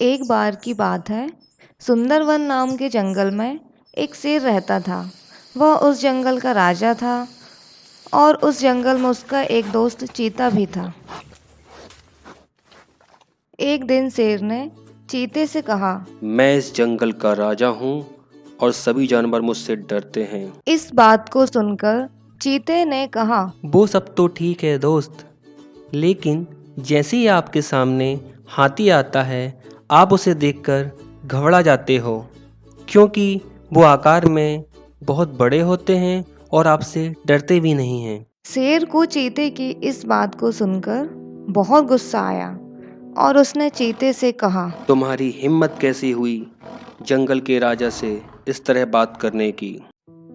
एक बार की बात है। सुंदरवन नाम के जंगल में एक शेर रहता था। वह उस जंगल का राजा था और उस जंगल में उसका एक दोस्त चीता भी था। एक दिन शेर ने चीते से कहा, मैं इस जंगल का राजा हूँ और सभी जानवर मुझसे डरते हैं। इस बात को सुनकर चीते ने कहा, वो सब तो ठीक है दोस्त, लेकिन जैसे ही आपके सामने हाथी आता है आप उसे देखकर घबरा जाते हो, क्योंकि वो आकार में बहुत बड़े होते हैं और आपसे डरते भी नहीं हैं। शेर को चीते की इस बात को सुनकर बहुत गुस्सा आया और उसने चीते से कहा, तुम्हारी हिम्मत कैसी हुई जंगल के राजा से इस तरह बात करने की?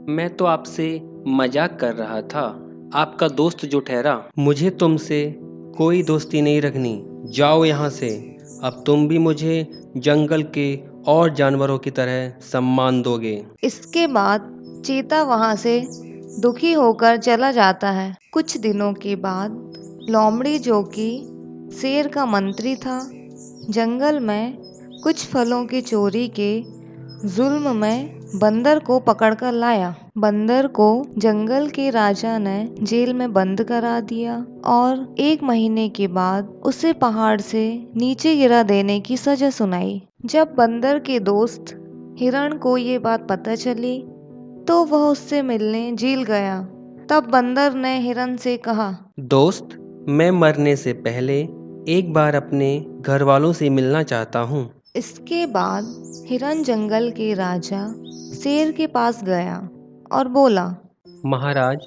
मैं तो आपसे मजाक कर रहा था, आपका दोस्त जो ठहरा। मुझे तुमसे कोई दोस्ती नहीं रखनी, जाओ यहाँ से। अब तुम भी मुझे जंगल के और जानवरों की तरह सम्मान दोगे। इसके बाद चीता वहां से दुखी होकर चला जाता है। कुछ दिनों के बाद लोमड़ी, जो कि शेर का मंत्री था, जंगल में कुछ फलों की चोरी के जुल्म में बंदर को पकड़कर लाया। बंदर को जंगल के राजा ने जेल में बंद करा दिया और 1 महीने के बाद उसे पहाड़ से नीचे गिरा देने की सजा सुनाई। जब बंदर के दोस्त हिरण को ये बात पता चली तो वह उससे मिलने जेल गया। तब बंदर ने हिरण से कहा, दोस्त, मैं मरने से पहले एक बार अपने घर वालों से मिलना चाहता हूँ। इसके बाद हिरण जंगल के राजा शेर के पास गया और बोला, महाराज,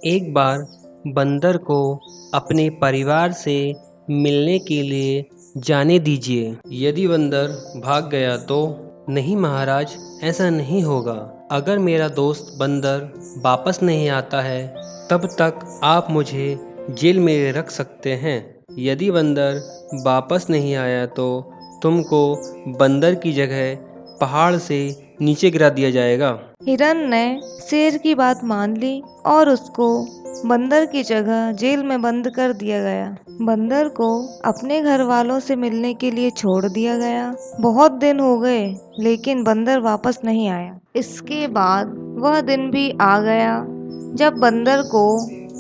एक बार बंदर को अपने परिवार से मिलने के लिए जाने दीजिए। यदि बंदर भाग गया तो? नहीं महाराज, ऐसा नहीं होगा। अगर मेरा दोस्त बंदर वापस नहीं आता है तब तक आप मुझे जेल में रख सकते हैं। यदि बंदर वापस नहीं आया तो तुमको बंदर की जगह पहाड़ से नीचे गिरा दिया जाएगा। हिरण ने शेर की बात मान ली और उसको बंदर की जगह जेल में बंद कर दिया गया। बंदर को अपने घर वालों से मिलने के लिए छोड़ दिया गया। बहुत दिन हो गए लेकिन बंदर वापस नहीं आया। इसके बाद वह दिन भी आ गया जब बंदर को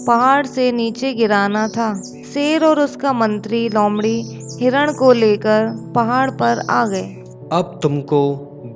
पहाड़ से नीचे गिराना था। शेर और उसका मंत्री लोमड़ी हिरण को लेकर पहाड़ पर आ गए। अब तुमको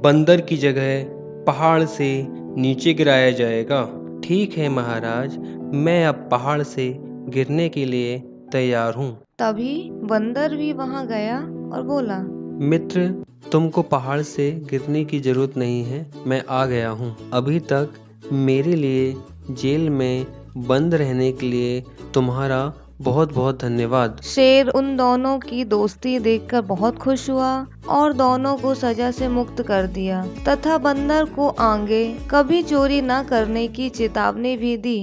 बंदर की जगह पहाड़ से नीचे गिराया जाएगा। ठीक है महाराज, मैं अब पहाड़ से गिरने के लिए तैयार हूँ। तभी बंदर भी वहां गया और बोला, मित्र, तुमको पहाड़ से गिरने की जरूरत नहीं है, मैं आ गया हूँ। अभी तक मेरे लिए जेल में बंद रहने के लिए तुम्हारा बहुत बहुत धन्यवाद। शेर उन दोनों की दोस्ती देखकर बहुत खुश हुआ और दोनों को सजा से मुक्त कर दिया तथा बंदर को आगे कभी चोरी न करने की चेतावनी भी दी।